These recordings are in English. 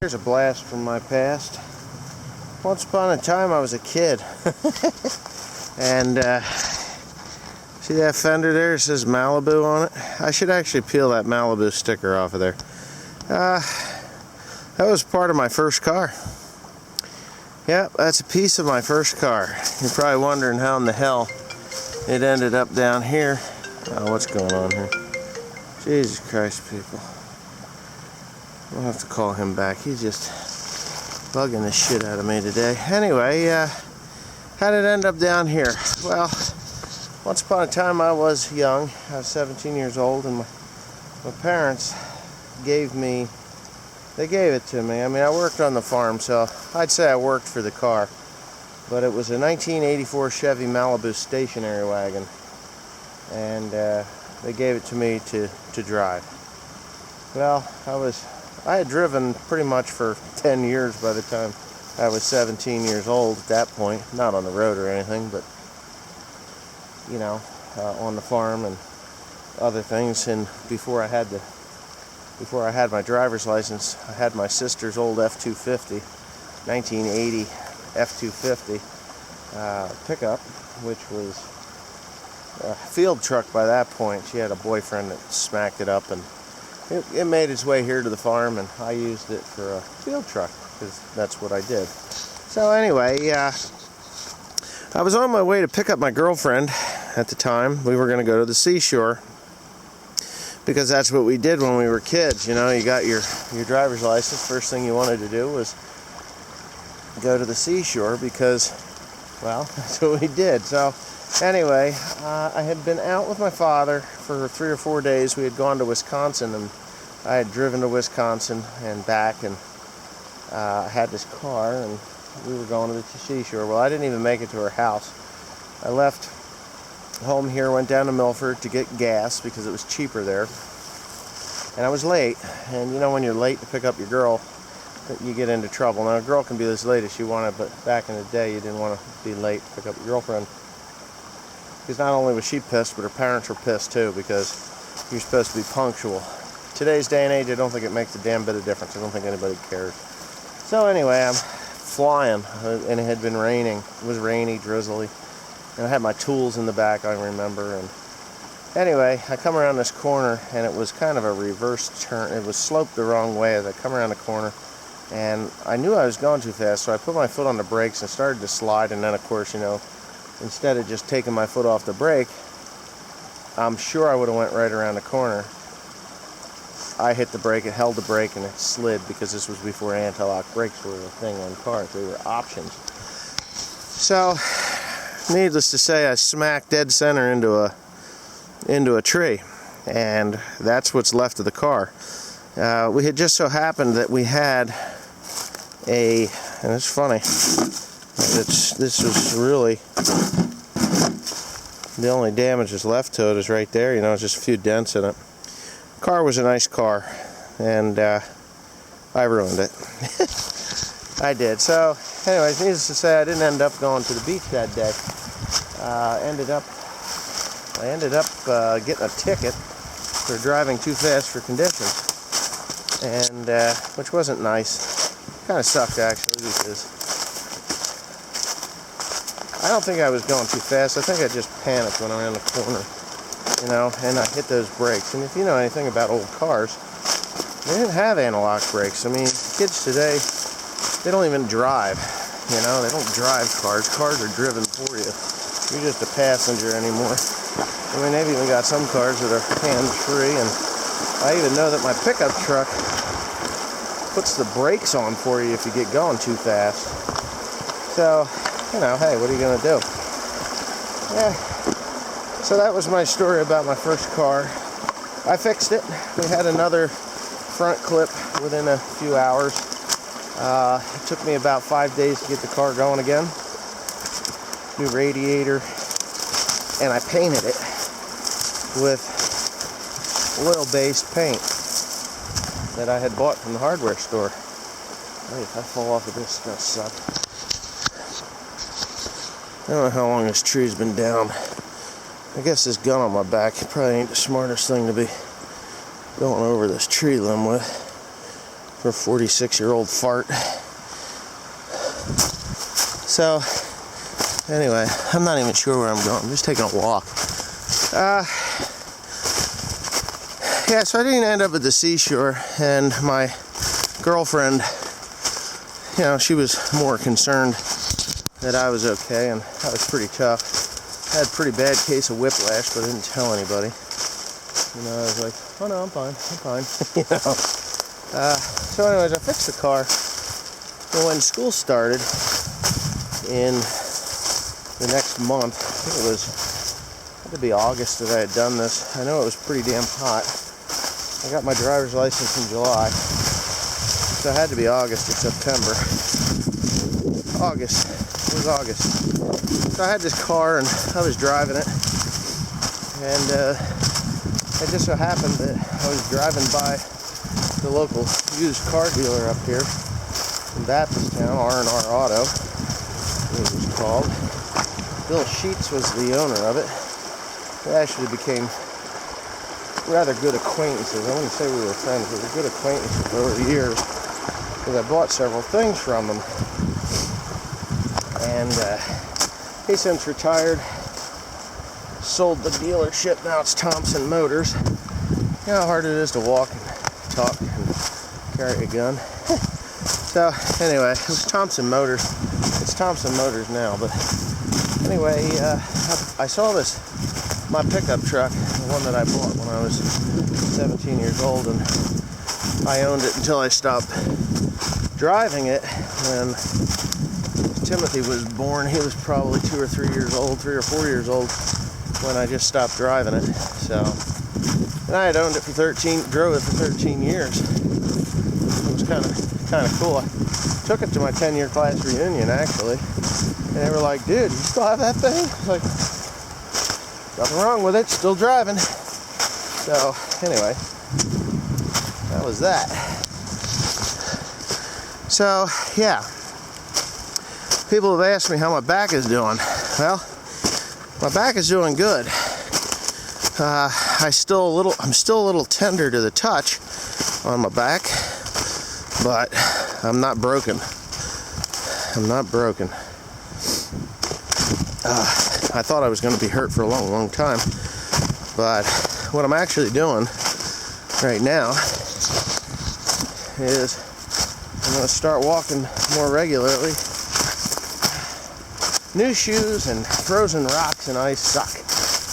Here's a blast from my past. Once upon a time I was a kid. And see that fender there? It says Malibu on it. I should actually peel that Malibu sticker off of there. That was part of my first car. Yep, that's a piece of my first car. You're probably wondering how in the hell it ended up down here. Oh, what's going on here? Jesus Christ, people. I'll have to call him back. He's just bugging the shit out of me today. Anyway, how did it end up down here? Well, once upon a time I was young. I was 17 years old, and my parents gave it to me. I mean, I worked on the farm, so I'd say I worked for the car. But it was a 1984 Chevy Malibu stationary wagon, and they gave it to me to drive. Well, I had driven pretty much for 10 years by the time I was 17 years old at that point. Not on the road or anything, but, you know, on the farm and other things. And before I had my driver's license, I had my sister's old F-250, 1980 F-250 pickup, which was a field truck by that point. She had a boyfriend that smacked it up, and it made its way here to the farm, and I used it for a field truck because that's what I did. So anyway, I was on my way to pick up my girlfriend at the time. We were going to go to the seashore because that's what we did when we were kids. You know, you got your driver's license. First thing you wanted to do was go to the seashore because, well, that's what we did. So anyway, I had been out with my father for 3 or 4 days. We had gone to Wisconsin, and I had driven to Wisconsin and back, and I had this car, and we were going to the seashore. Well, I didn't even make it to her house. I left home here, went down to Milford to get gas because it was cheaper there, and I was late. And you know, when you're late to pick up your girl, you get into trouble. Now, a girl can be as late as she wanted, but back in the day, you didn't want to be late to pick up your girlfriend. Because not only was she pissed, but her parents were pissed too, because you're supposed to be punctual. Today's day and age, I don't think it makes a damn bit of difference. I don't think anybody cares. So anyway, I'm flying, and it had been raining. It was rainy, drizzly, and I had my tools in the back, I remember. And anyway, I come around this corner, and it was kind of a reverse turn. It was sloped the wrong way as I come around the corner, and I knew I was going too fast, so I put my foot on the brakes and started to slide. And then, of course, you know, instead of just taking my foot off the brake, I'm sure I would have went right around the corner. I hit the brake, it held the brake, and it slid, because this was before anti-lock brakes were a thing on cars. They were options. So, needless to say, I smacked dead center into a tree, and that's what's left of the car. We had just so happened that we had and it's funny, this was really, the only damage that's left to it is right there. You know, it's just a few dents in it. Car was a nice car, and I ruined it. I did. So anyways, needless to say, I didn't end up going to the beach that day. I ended up getting a ticket for driving too fast for conditions, and which wasn't nice. Kind of sucked, actually, because I don't think I was going too fast. I think I just panicked when I ran the corner, you know, and I hit those brakes. And if you know anything about old cars, they didn't have anti-lock brakes. I mean, kids today, they don't even drive, you know, they don't drive cars. Cars are driven for you. You're just a passenger anymore. I mean, they've even got some cars that are hands-free, and I even know that my pickup truck puts the brakes on for you if you get going too fast. So, you know, hey, what are you going to do? Yeah. So that was my story about my first car. I fixed it. We had another front clip within a few hours. It took me about 5 days to get the car going again. New radiator. And I painted it with oil-based paint that I had bought from the hardware store. Hey, if I fall off of this, it's going to suck. I don't know how long this tree's been down. I guess this gun on my back probably ain't the smartest thing to be going over this tree limb with. for a 46-year-old fart. So, anyway, I'm not even sure where I'm going. I'm just taking a walk. Yeah, so I didn't end up at the seashore, and my girlfriend, you know, she was more concerned that I was okay, and I was pretty tough. I had a pretty bad case of whiplash, but I didn't tell anybody. You know, I was like, oh no, I'm fine. You know. So anyways, I fixed the car. And when school started in the next month, I think it had to be August that I had done this. I know it was pretty damn hot. I got my driver's license in July, so it had to be August or September. August. It was August. So I had this car and I was driving it, and it just so happened that I was driving by the local used car dealer up here in Baptisttown, R&R Auto, it was called. Bill Sheets was the owner of it. We actually became rather good acquaintances. I wouldn't say we were friends, but we were good acquaintances over the years, because I bought several things from him. And he since retired, sold the dealership. Now it's Thompson Motors. You know how hard it is to walk and talk and carry a gun. So anyway, it was Thompson Motors. It's Thompson Motors now, but anyway, I saw my pickup truck, the one that I bought when I was 17 years old, and I owned it until I stopped driving it. When Timothy was born, he was probably 3 or 4 years old when I just stopped driving it. So, and I had owned it drove it for 13 years. It was kind of cool. I took it to my 10-year class reunion, actually, and they were like, dude, you still have that thing? I was like, nothing wrong with it, still driving. So, anyway, that was that. So, yeah. People have asked me how my back is doing. Well, my back is doing good. I'm still a little tender to the touch on my back, but I'm not broken. I thought I was going to be hurt for a long time, but what I'm actually doing right now is I'm going to start walking more regularly. New shoes and frozen rocks and ice suck.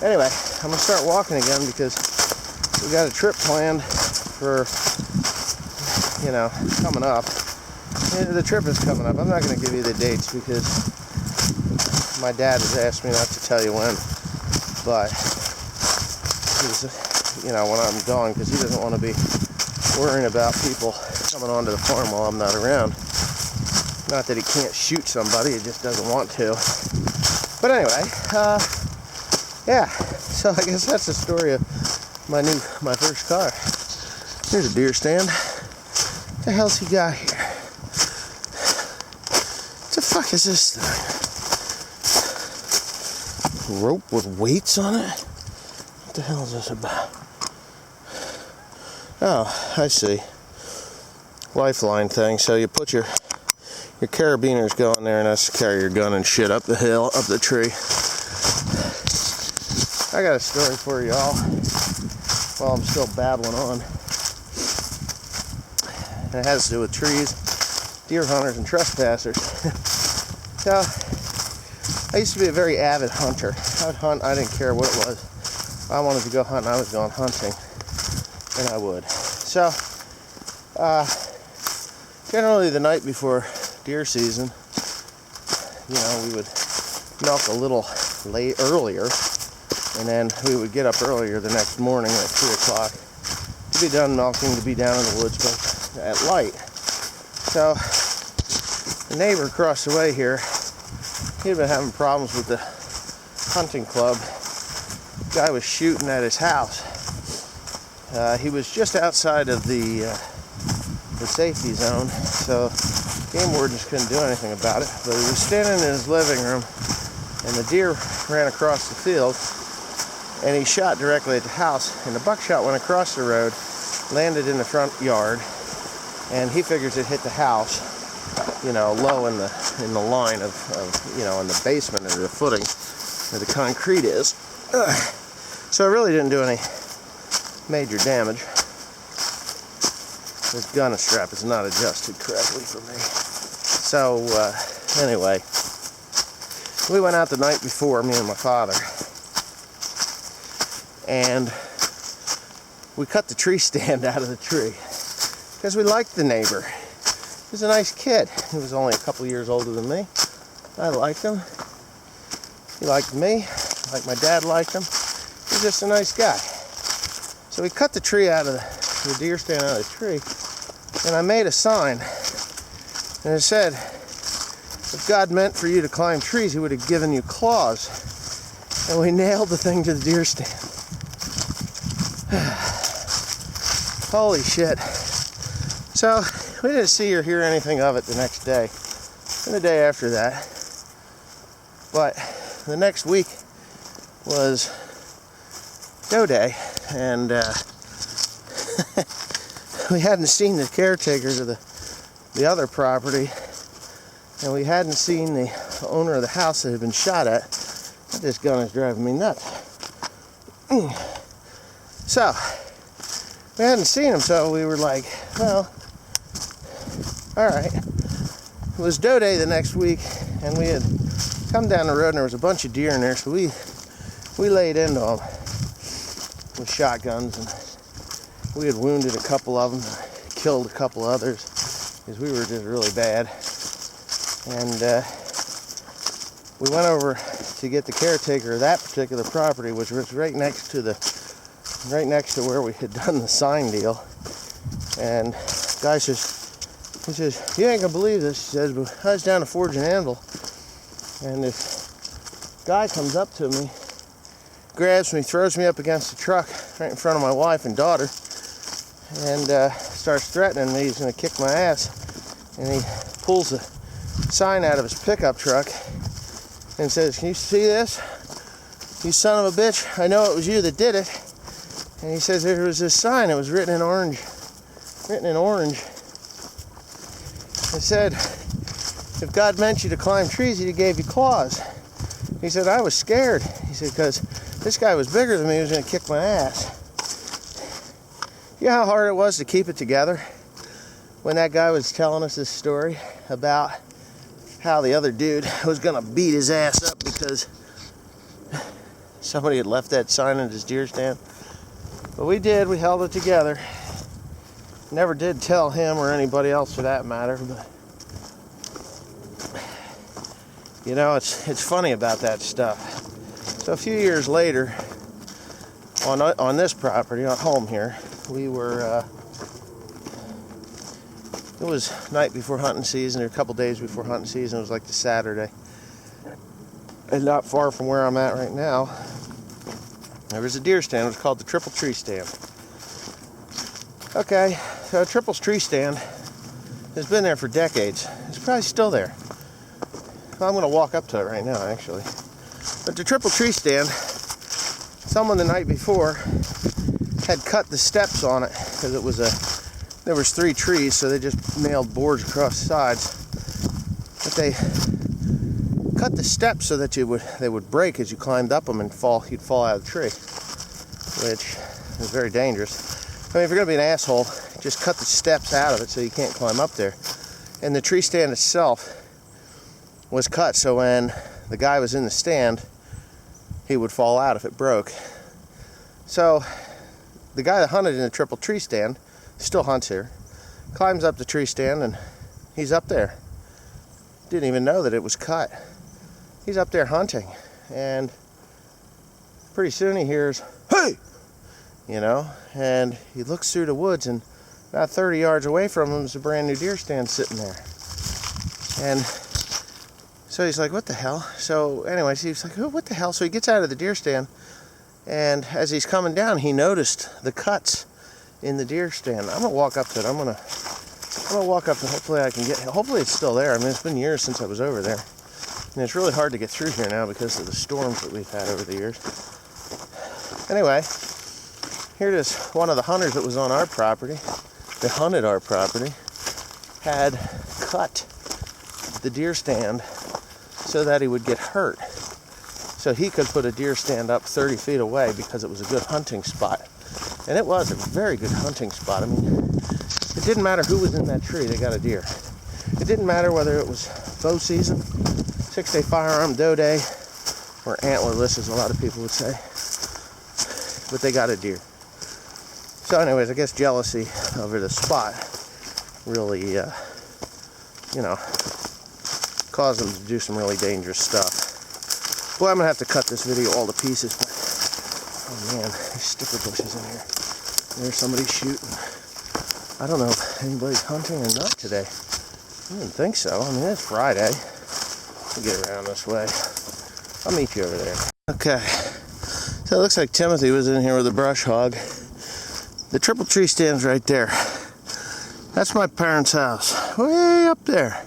Anyway, I'm going to start walking again because we got a trip planned for, coming up. And the trip is coming up. I'm not going to give you the dates because my dad has asked me not to tell you when. But, when I'm gone, because he doesn't want to be worrying about people coming onto the farm while I'm not around. Not that he can't shoot somebody, he just doesn't want to. But anyway, yeah. So I guess that's the story of my first car. Here's a deer stand. What the hell's he got here? What the fuck is this thing? Rope with weights on it? What the hell is this about? Oh, I see. Lifeline thing. So you put your carabiners go in there, and that's to carry your gun and shit up the hill, up the tree. I got a story for y'all while I'm still babbling on. And it has to do with trees, deer hunters, and trespassers. So, I used to be a very avid hunter. I would hunt, I didn't care what it was. If I wanted to go hunt, I was going hunting, and I would. So, generally the night before deer season, we would milk a little earlier, and then we would get up earlier the next morning at 2 o'clock to be done milking, to be down in the woods at light. So the neighbor across the way here, he'd been having problems with the hunting club. The guy was shooting at his house. He was just outside of the safety zone, so game wardens couldn't do anything about it, but he was standing in his living room, and the deer ran across the field, and he shot directly at the house, and the buckshot went across the road, landed in the front yard, and he figures it hit the house, you know, low in the line of you know, in the basement or the footing where the concrete is. So it really didn't do any major damage. This gun strap is not adjusted correctly for me. So anyway, we went out the night before, me and my father, and we cut the tree stand out of the tree because we liked the neighbor. He was a nice kid. He was only a couple years older than me. I liked him. He liked me, like my dad liked him. He was just a nice guy. So we cut the tree out of the deer stand out of the tree, and I made a sign, and it said, if God meant for you to climb trees, he would have given you claws. And we nailed the thing to the deer stand. Holy shit. So we didn't see or hear anything of it the next day, and the day after that. But the next week was doe day, and we hadn't seen the caretakers of the other property, and we hadn't seen the owner of the house that had been shot at. This gun is driving me nuts. So we hadn't seen him, so we were like, well, all right. It was doe day the next week, and we had come down the road, and there was a bunch of deer in there, so we laid into them with shotguns, and we had wounded a couple of them, killed a couple others, because we were just really bad. And we went over to get the caretaker of that particular property, which was right next to where we had done the sign deal. And the guy says, you ain't gonna believe this. He says, but I was down to Forge and Anvil, and this guy comes up to me, grabs me, throws me up against the truck right in front of my wife and daughter, and starts threatening me he's gonna kick my ass. And he pulls the sign out of his pickup truck and says, can you see this? You son of a bitch, I know it was you that did it. And he says there was this sign, it was written in orange. It said, if God meant you to climb trees, he gave you claws. He said, I was scared. He said, because this guy was bigger than me, he was going to kick my ass. You know how hard it was to keep it together when that guy was telling us this story about how the other dude was going to beat his ass up because somebody had left that sign in his deer stand? But we did. We held it together. Never did tell him or anybody else for that matter. But you know, it's funny about that stuff. So a few years later, on this property, on home here, we were. It was night before hunting season, or a couple days before hunting season. It was like the Saturday, and not far from where I'm at right now, there was a deer stand. It was called the Triple Tree Stand. Okay, so Triple's Tree Stand has been there for decades. It's probably still there. Well, I'm going to walk up to it right now, actually. But the Triple Tree Stand, someone the night before had cut the steps on it because there was 3 trees, so they just nailed boards across the sides. But they cut the steps so that they would break as you climbed up them and you'd fall out of the tree, which is very dangerous. I mean, if you're going to be an asshole, just cut the steps out of it so you can't climb up there. And the tree stand itself was cut so when the guy was in the stand, he would fall out if it broke. So the guy that hunted in the Triple Tree Stand, still hunts here, climbs up the tree stand and he's up there. Didn't even know that it was cut. He's up there hunting, and pretty soon he hears, hey! You know, and he looks through the woods, and about 30 yards away from him is a brand new deer stand sitting there. And so he's like, what the hell? So anyways, he's like, oh, what the hell? So he gets out of the deer stand, and as he's coming down, he noticed the cuts in the deer stand. I'm gonna walk up to it. I'm gonna walk up, and hopefully it's still there. I mean, it's been years since I was over there, and it's really hard to get through here now because of the storms that we've had over the years. Anyway, here it is, one of the hunters that was on our property, that hunted our property, had cut the deer stand so that he would get hurt. So he could put a deer stand up 30 feet away because it was a good hunting spot. And it was a very good hunting spot. I mean, it didn't matter who was in that tree, they got a deer. It didn't matter whether it was bow season, 6-day firearm, doe day, or antlerless, as a lot of people would say. But they got a deer. So anyways, I guess jealousy over the spot really, caused them to do some really dangerous stuff. Boy, I'm going to have to cut this video all to pieces. But, oh man, there's sticker bushes in here. There's somebody shooting. I don't know if anybody's hunting or not today. I didn't think so. I mean, it's Friday. We'll get around this way. I'll meet you over there. Okay. So it looks like Timothy was in here with a brush hog. The triple tree stand's right there. That's my parents' house. Way up there.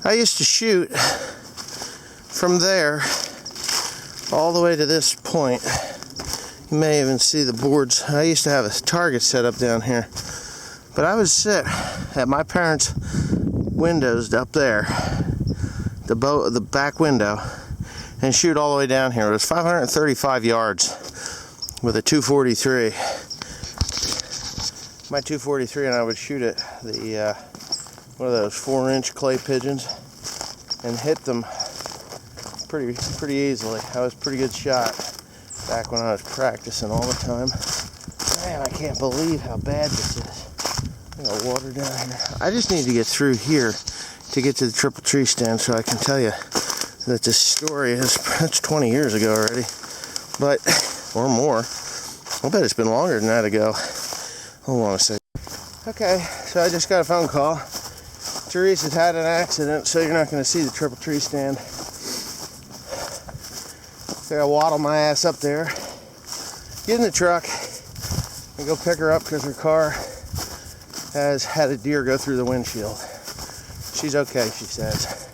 I used to shoot from there all the way to this point. You may even see the boards. I used to have a target set up down here. But I would sit at my parents' windows up there, the back window, and shoot all the way down here. It was 535 yards with a 243. My 243, and I would shoot at the one of those 4-inch clay pigeons and hit them pretty easily. I was a pretty good shot back when I was practicing all the time. Man, I can't believe how bad this is. I got water down here. I just need to get through here to get to the triple tree stand so I can tell you that this story is, that's 20 years ago already, but, or more. I bet it's been longer than that ago. Hold on a second. Okay, so I just got a phone call. Therese has had an accident, so you're not going to see the triple tree stand. So I waddle my ass up there, get in the truck, and go pick her up because her car has had a deer go through the windshield. She's okay, she says.